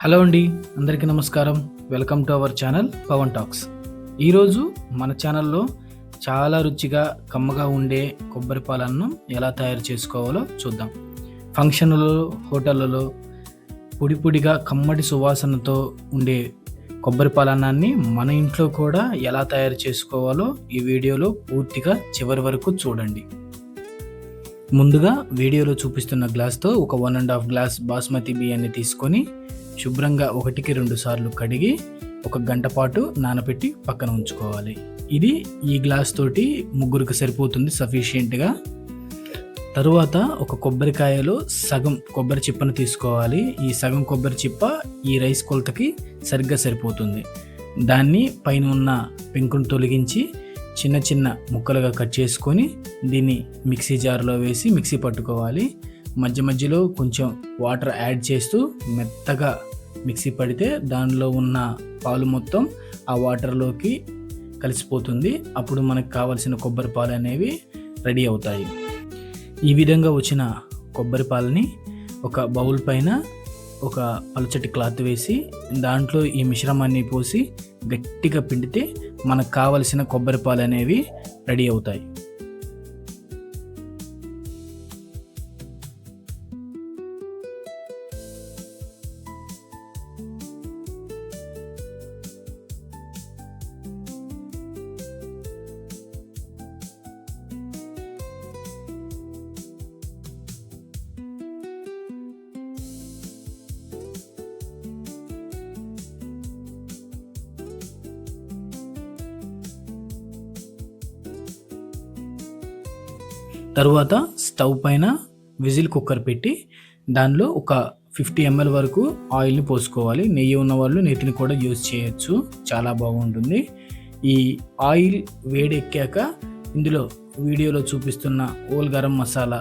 Hello అండి, అందరికీ నమస్కారం. Welcome to our channel Pavan talks. ఈరోజు మన ఛానల్లో చాలా రుచిగా కమ్మగా ఉండే కొబ్బరి పాలన్నం ఎలా తయారు చేసుకోవాలో చూద్దాం. ఫంక్షన్లలో, హోటళ్ళలో పొడి పొడిగా కమ్మటి సువాసనతో ఉండే కొబ్బరి పాలన్నాన్ని మన ఇంట్లో కూడా ఎలా తయారు చేసుకోవాలో ఈ వీడియోలో పూర్తిగా చివరి వరకు చూడండి. ముందుగా వీడియోలో చూపిస్తున్న గ్లాస్తో ఒక 1.5 గ్లాస్ బాస్మతి బియ్యాన్ని తీసుకొని శుభ్రంగా 1-2 సార్లు కడిగి 1 గంట పాటు నానబెట్టి పక్కన ఉంచుకోవాలి. ఇది ఈ గ్లాస్ తోటి ముగ్గురికి సరిపోతుంది సఫిషియెంట్గా. తరువాత ఒక కొబ్బరికాయలో సగం కొబ్బరి చిప్పను తీసుకోవాలి. ఈ సగం కొబ్బరి చిప్ప ఈ రైస్ కొలతకి సరిగ్గా సరిపోతుంది. దాన్ని పైన ఉన్న పెంకును తొలగించి చిన్న చిన్న ముక్కలుగా కట్ చేసుకొని దీన్ని మిక్సీ జార్లో వేసి మిక్సీ పట్టుకోవాలి. మధ్య మధ్యలో కొంచెం వాటర్ యాడ్ చేస్తూ మెత్తగా మిక్సీ పడితే దానిలో ఉన్న పాలు మొత్తం ఆ వాటర్లోకి కలిసిపోతుంది. అప్పుడు మనకు కావలసిన కొబ్బరి పాలు అనేవి రెడీ అవుతాయి. ఈ విధంగా వచ్చిన కొబ్బరి పాలని ఒక బౌల్ పైన ఒక పలుచటి క్లాత్ వేసి దాంట్లో ఈ మిశ్రమాన్ని పోసి గట్టిగా పిండితే మనకు కావలసిన కొబ్బరి పాలు అనేవి రెడీ అవుతాయి. తరువాత స్టవ్ పైన విజిల్ కుక్కర్ పెట్టి దానిలో ఒక 50 ml వరకు ఆయిల్ని పోసుకోవాలి. నెయ్యి ఉన్న వాళ్ళు నెయ్యిని కూడా యూజ్ చేయొచ్చు, చాలా బాగుంటుంది. ఈ ఆయిల్ వేడెక్కాక ఇందులో వీడియోలో చూపిస్తున్న ఓల్ గరం మసాలా,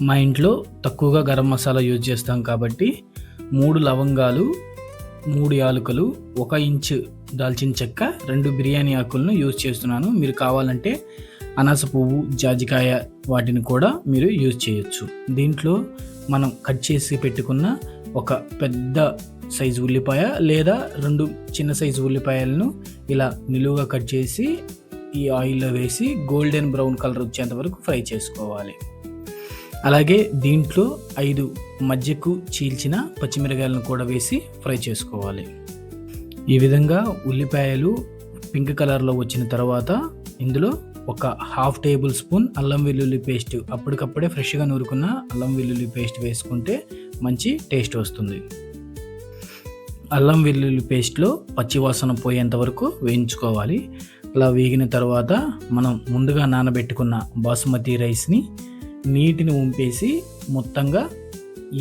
మా ఇంట్లో తక్కువగా గరం మసాలా యూజ్ చేస్తాం కాబట్టి 3 లవంగాలు, 3 యాలకులు, 1 ఇంచు దాల్చిన చెక్క, 2 బిర్యానీ ఆకులను యూజ్ చేస్తున్నాను. మీరు కావాలంటే అనాస పువ్వు, జాజికాయ వాటిని కూడా మీరు యూజ్ చేయొచ్చు. దీంట్లో మనం కట్ చేసి పెట్టుకున్న ఒక పెద్ద సైజు ఉల్లిపాయ లేదా 2 చిన్న సైజు ఉల్లిపాయలను ఇలా నిలువుగా కట్ చేసి ఈ ఆయిల్లో వేసి గోల్డెన్ బ్రౌన్ కలర్ వచ్చేంత వరకు ఫ్రై చేసుకోవాలి. అలాగే దీంట్లో 5 మధ్యకు చీల్చిన పచ్చిమిరకాయలను కూడా వేసి ఫ్రై చేసుకోవాలి. ఈ విధంగా ఉల్లిపాయలు పింక్ కలర్లో వచ్చిన తర్వాత ఇందులో ఒక 1/2 టేబుల్ స్పూన్ అల్లం వెల్లుల్లి పేస్ట్, అప్పటికప్పుడే ఫ్రెష్గా నూరుకున్న అల్లం వెల్లుల్లి పేస్ట్ వేసుకుంటే మంచి టేస్ట్ వస్తుంది. అల్లం వెల్లుల్లి పేస్ట్లో పచ్చివాసన పోయేంత వరకు వేయించుకోవాలి. అలా వేగిన తర్వాత మనం ముందుగా నానబెట్టుకున్న బాసుమతి రైస్ని నీటిని వంపేసి మొత్తంగా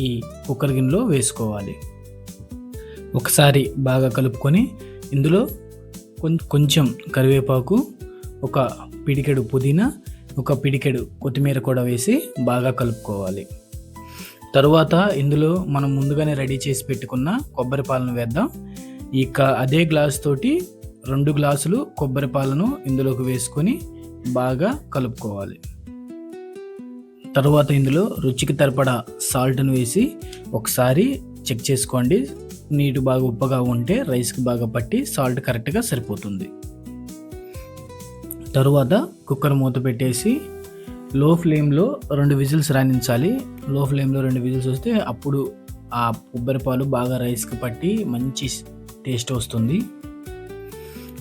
ఈ కుక్కర్ గిన్నెలో వేసుకోవాలి. ఒకసారి బాగా కలుపుకొని ఇందులో కొంచెం కరివేపాకు, ఒక పిడికెడు పుదీనా, ఒక పిడికెడు కొత్తిమీర కూడా వేసి బాగా కలుపుకోవాలి. తరువాత ఇందులో మనం ముందుగానే రెడీ చేసి పెట్టుకున్న కొబ్బరి పాలను వేద్దాం. ఇక అదే గ్లాస్ తోటి 2 గ్లాసులు కొబ్బరి పాలను ఇందులోకి వేసుకొని బాగా కలుపుకోవాలి. తరువాత ఇందులో రుచికి సరిపడా సాల్ట్ను వేసి ఒకసారి చెక్ చేసుకోండి. నీటు బాగా ఉప్పగా ఉంటే రైస్కి బాగా పట్టి సాల్ట్ కరెక్ట్గా సరిపోతుంది. తరువాత కుక్కర్ మూత పెట్టేసి లో ఫ్లేమ్లో 2 విజిల్స్ రాణించాలి. లో ఫ్లేమ్లో 2 విజిల్స్ వస్తే అప్పుడు ఆ కొబ్బరి పాలు బాగా రైస్కి పట్టి మంచి టేస్ట్ వస్తుంది.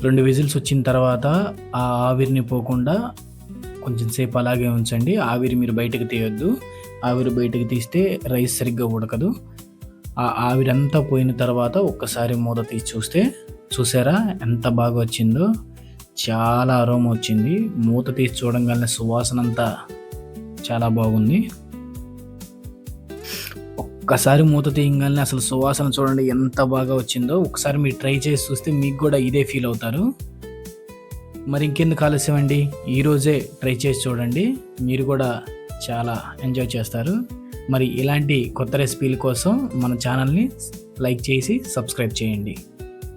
2 విజిల్స్ వచ్చిన తర్వాత ఆ ఆవిరిని పోకుండా కొంచెం సేపు అలాగే ఉంచండి. ఆవిరి మీరు బయటకు తీయొద్దు. ఆవిరి బయటకు తీస్తే రైస్ సరిగ్గా ఉడకదు. ఆ ఆవిరంతా పోయిన తర్వాత ఒక్కసారి మూత తీసి చూస్తే చూసారా ఎంత బాగా వచ్చిందో, చాలా అరోమా వచ్చింది. మూత తీసి చూడంగానే సువాసన అంతా చాలా బాగుంది. ఒక్కసారి మూత తీయగానే అసలు సువాసన చూడండి ఎంత బాగా వచ్చిందో. ఒకసారి మీరు ట్రై చేసి చూస్తే మీకు కూడా ఇదే ఫీల్ అవుతారు. మరి ఇంకెందుకు ఆలస్యం అండి, ఈరోజే ట్రై చేసి చూడండి, మీరు కూడా చాలా ఎంజాయ్ చేస్తారు. మరి ఇలాంటి కొత్త రెసిపీల కోసం మన ఛానల్ని లైక్ చేసి సబ్స్క్రైబ్ చేయండి.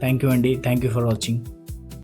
థ్యాంక్ యూ అండి. Thank you for watching.